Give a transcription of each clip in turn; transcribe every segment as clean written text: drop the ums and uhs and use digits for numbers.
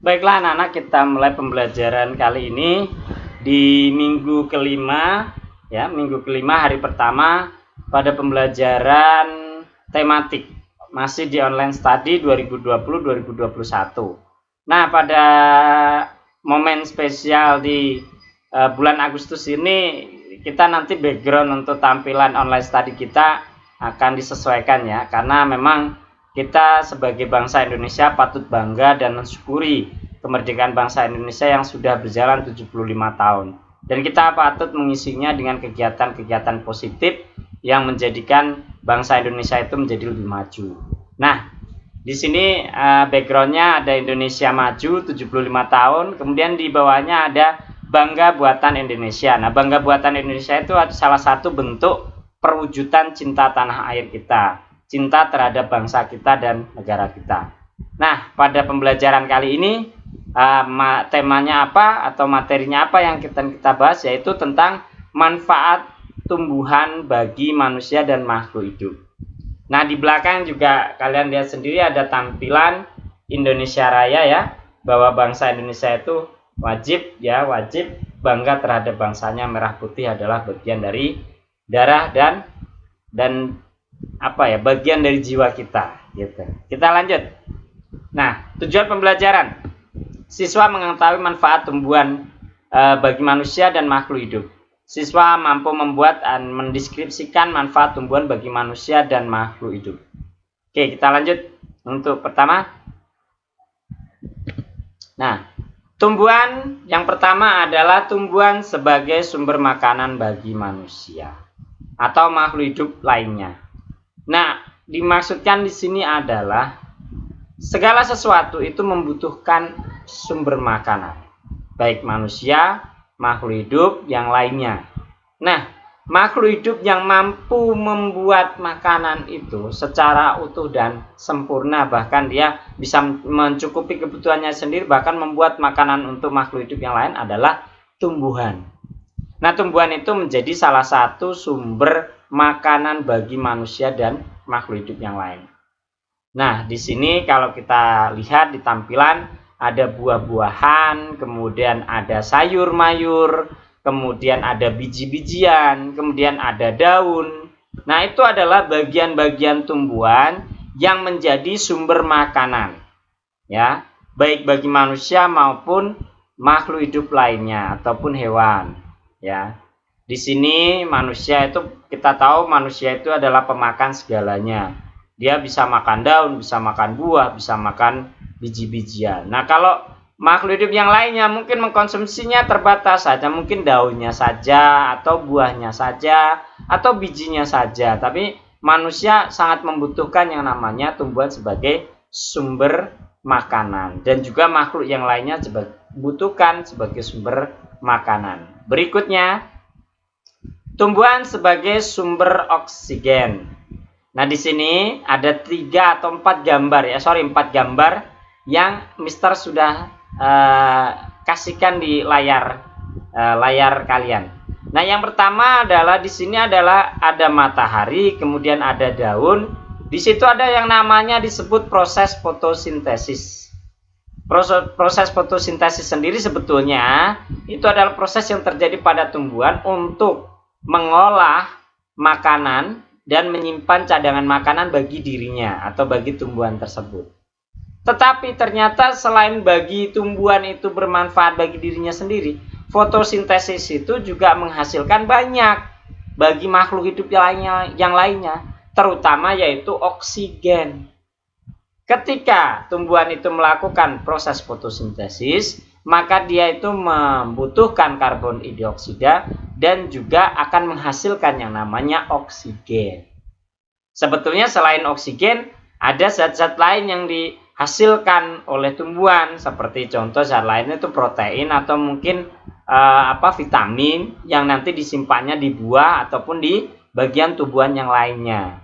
Baiklah anak-anak, kita mulai pembelajaran kali ini di minggu kelima, ya, minggu kelima hari pertama pada pembelajaran tematik, masih di online study 2020-2021. Nah, pada momen spesial di bulan Agustus ini, kita nanti background untuk tampilan online study kita akan disesuaikan ya, karena memang kita sebagai bangsa Indonesia patut bangga dan mensyukuri kemerdekaan bangsa Indonesia yang sudah berjalan 75 tahun. Dan kita patut mengisinya dengan kegiatan-kegiatan positif yang menjadikan bangsa Indonesia itu menjadi lebih maju. Nah, di sini backgroundnya ada Indonesia Maju 75 tahun, kemudian di bawahnya ada Bangga Buatan Indonesia. Nah, Bangga Buatan Indonesia itu salah satu bentuk perwujudan cinta tanah air kita, cinta terhadap bangsa kita dan negara kita. Nah, pada pembelajaran kali ini temanya apa atau materinya apa yang kita bahas, yaitu tentang manfaat tumbuhan bagi manusia dan makhluk hidup. Nah, di belakang juga kalian lihat sendiri ada tampilan Indonesia Raya ya, bahwa bangsa Indonesia itu wajib bangga terhadap bangsanya. Merah putih adalah bagian dari darah dan bagian dari jiwa kita gitu. Kita lanjut. Nah, tujuan pembelajaran, siswa mengetahui manfaat tumbuhan bagi manusia dan makhluk hidup. Siswa mampu membuat dan mendeskripsikan manfaat tumbuhan bagi manusia dan makhluk hidup. Oke, kita lanjut untuk pertama. Nah, tumbuhan yang pertama adalah tumbuhan sebagai sumber makanan bagi manusia atau makhluk hidup lainnya. Nah, dimaksudkan di sini adalah segala sesuatu itu membutuhkan sumber makanan, baik manusia, makhluk hidup yang lainnya. Nah, makhluk hidup yang mampu membuat makanan itu secara utuh dan sempurna, bahkan dia bisa mencukupi kebutuhannya sendiri, bahkan membuat makanan untuk makhluk hidup yang lain adalah tumbuhan. Nah, tumbuhan itu menjadi salah satu sumber makanan bagi manusia dan makhluk hidup yang lain. Nah, di sini kalau kita lihat di tampilan ada buah-buahan, kemudian ada sayur-mayur, kemudian ada biji-bijian, kemudian ada daun. Nah, itu adalah bagian-bagian tumbuhan yang menjadi sumber makanan, ya, baik bagi manusia maupun makhluk hidup lainnya ataupun hewan, ya. Di sini manusia itu, kita tahu manusia itu adalah pemakan segalanya. Dia bisa makan daun, bisa makan buah, bisa makan biji-bijian. Nah, kalau makhluk hidup yang lainnya mungkin mengkonsumsinya terbatas saja, mungkin daunnya saja, atau buahnya saja, atau bijinya saja. Tapi manusia sangat membutuhkan yang namanya tumbuhan sebagai sumber makanan. Dan juga makhluk yang lainnya dibutuhkan sebagai sumber makanan. Berikutnya, tumbuhan sebagai sumber oksigen. Nah, di sini ada 3 atau 4 gambar ya, 4 gambar yang Mister sudah kasihkan di layar kalian. Nah, yang pertama adalah di sini adalah ada matahari, kemudian ada daun. Di situ ada yang namanya disebut proses fotosintesis. Proses fotosintesis sendiri sebetulnya itu adalah proses yang terjadi pada tumbuhan untuk mengolah makanan dan menyimpan cadangan makanan bagi dirinya atau bagi tumbuhan tersebut. Tetapi ternyata selain bagi tumbuhan itu bermanfaat bagi dirinya sendiri, fotosintesis itu juga menghasilkan banyak bagi makhluk hidup yang lainnya, terutama yaitu oksigen. Ketika tumbuhan itu melakukan proses fotosintesis, maka dia itu membutuhkan karbon dioksida dan juga akan menghasilkan yang namanya oksigen. Sebetulnya selain oksigen, ada zat-zat lain yang dihasilkan oleh tumbuhan, seperti contoh zat lainnya itu protein atau mungkin vitamin yang nanti disimpannya di buah ataupun di bagian tumbuhan yang lainnya.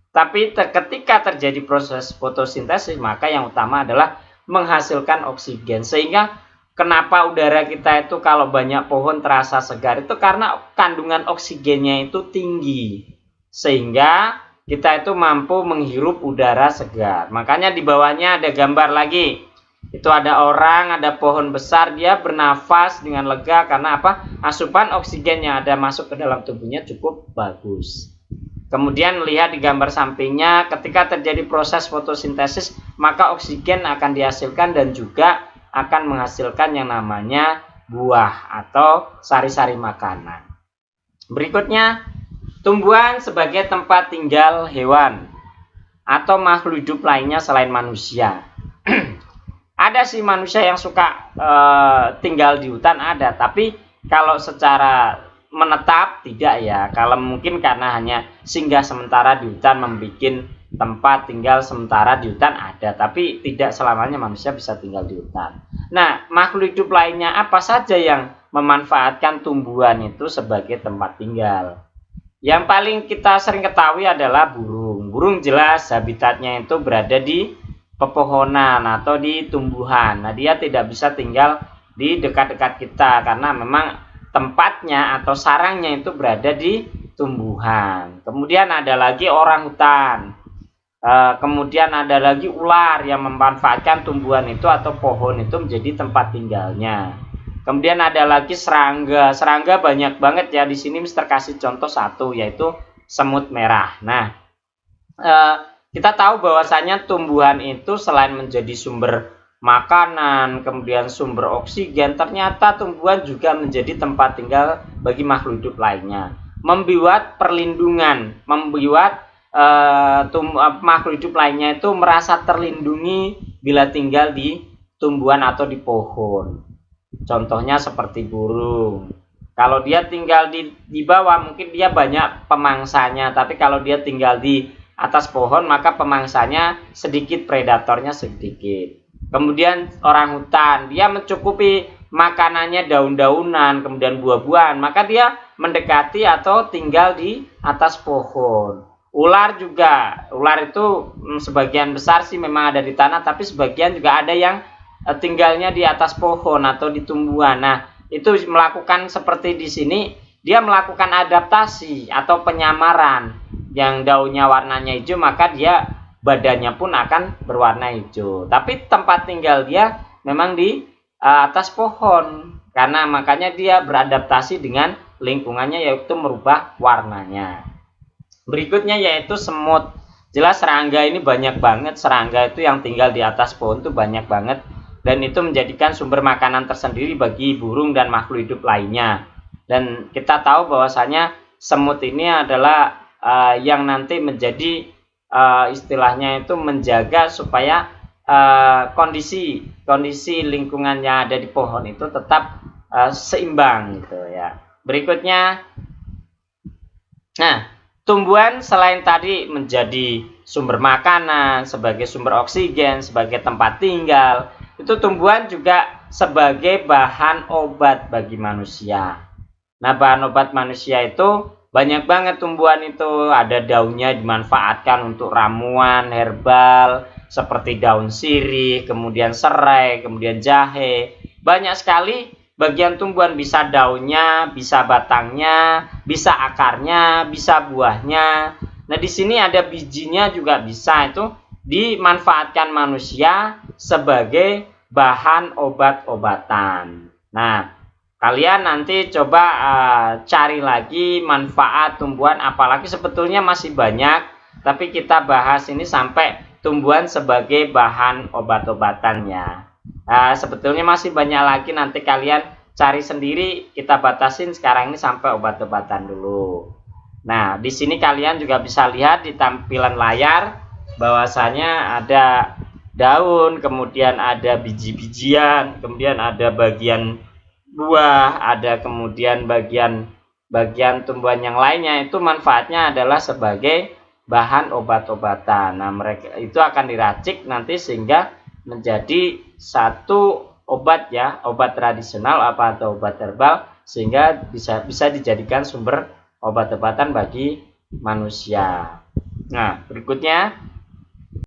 Tapi ketika terjadi proses fotosintesis, maka yang utama adalah menghasilkan oksigen. Sehingga kenapa udara kita itu kalau banyak pohon terasa segar, itu karena kandungan oksigennya itu tinggi. Sehingga kita itu mampu menghirup udara segar. Makanya di bawahnya ada gambar lagi. Itu ada orang, ada pohon besar, dia bernafas dengan lega karena apa? Asupan oksigen yang ada masuk ke dalam tubuhnya cukup bagus. Kemudian lihat di gambar sampingnya, ketika terjadi proses fotosintesis, maka oksigen akan dihasilkan dan juga akan menghasilkan yang namanya buah atau sari-sari makanan. Berikutnya, tumbuhan sebagai tempat tinggal hewan atau makhluk hidup lainnya selain manusia. Ada sih manusia yang suka tinggal di hutan, ada, tapi kalau secara menetap tidak ya. Kalau mungkin karena hanya singgah sementara di hutan, membuat tempat tinggal sementara di hutan ada, tapi tidak selamanya manusia bisa tinggal di hutan. Nah, makhluk hidup lainnya apa saja yang memanfaatkan tumbuhan itu sebagai tempat tinggal? Yang paling kita sering ketahui adalah burung. Burung jelas habitatnya itu berada di pepohonan atau di tumbuhan. Nah, dia tidak bisa tinggal di dekat-dekat kita karena memang tempatnya atau sarangnya itu berada di tumbuhan. Kemudian ada lagi orang hutan. Kemudian ada lagi ular yang memanfaatkan tumbuhan itu atau pohon itu menjadi tempat tinggalnya. Kemudian ada lagi serangga. Serangga banyak banget ya. Di sini Mister kasih contoh satu, yaitu semut merah. Nah, kita tahu bahwasanya tumbuhan itu selain menjadi sumber makanan, kemudian sumber oksigen, ternyata tumbuhan juga menjadi tempat tinggal bagi makhluk hidup lainnya. Membuat perlindungan, membuat makhluk hidup lainnya itu merasa terlindungi bila tinggal di tumbuhan atau di pohon. Contohnya seperti burung. Kalau dia tinggal di bawah, mungkin dia banyak pemangsanya, tapi kalau dia tinggal di atas pohon, maka pemangsanya sedikit, predatornya sedikit. Kemudian orang hutan, dia mencukupi makanannya daun-daunan, kemudian buah-buahan, maka dia mendekati atau tinggal di atas pohon. Ular juga, ular itu sebagian besar sih memang ada di tanah, tapi sebagian juga ada yang tinggalnya di atas pohon atau di tumbuhan. Nah, itu melakukan seperti di sini, dia melakukan adaptasi atau penyamaran. Yang daunnya warnanya hijau, maka dia badannya pun akan berwarna hijau. Tapi tempat tinggal dia memang di atas pohon, karena makanya dia beradaptasi dengan lingkungannya, yaitu merubah warnanya. Berikutnya yaitu semut. Jelas serangga ini banyak banget. Serangga itu yang tinggal di atas pohon itu banyak banget, dan itu menjadikan sumber makanan tersendiri bagi burung dan makhluk hidup lainnya. Dan kita tahu bahwasanya semut ini adalah yang nanti menjadi istilahnya itu menjaga supaya kondisi lingkungan yang ada di pohon itu tetap seimbang gitu ya. Berikutnya, nah, tumbuhan selain tadi menjadi sumber makanan, sebagai sumber oksigen, sebagai tempat tinggal, itu tumbuhan juga sebagai bahan obat bagi manusia. Nah, bahan obat manusia itu banyak banget. Tumbuhan itu ada daunnya dimanfaatkan untuk ramuan herbal seperti daun sirih, kemudian serai, kemudian jahe. Banyak sekali bagian tumbuhan, bisa daunnya, bisa batangnya, bisa akarnya, bisa buahnya. Nah, di sini ada bijinya juga bisa, itu dimanfaatkan manusia sebagai bahan obat-obatan. Nah, kalian nanti coba cari lagi manfaat tumbuhan, apalagi sebetulnya masih banyak, tapi kita bahas ini sampai tumbuhan sebagai bahan obat-obatannya. Sebetulnya masih banyak lagi, nanti kalian cari sendiri, kita batasin sekarang ini sampai obat-obatan dulu. Nah, di sini kalian juga bisa lihat di tampilan layar bahwasanya ada daun, kemudian ada biji-bijian, kemudian ada bagian buah, ada kemudian bagian tumbuhan yang lainnya. Itu manfaatnya adalah sebagai bahan obat-obatan. Nah, mereka itu akan diracik nanti sehingga menjadi satu obat ya, obat tradisional atau obat herbal, sehingga bisa dijadikan sumber obat-obatan bagi manusia. Nah, berikutnya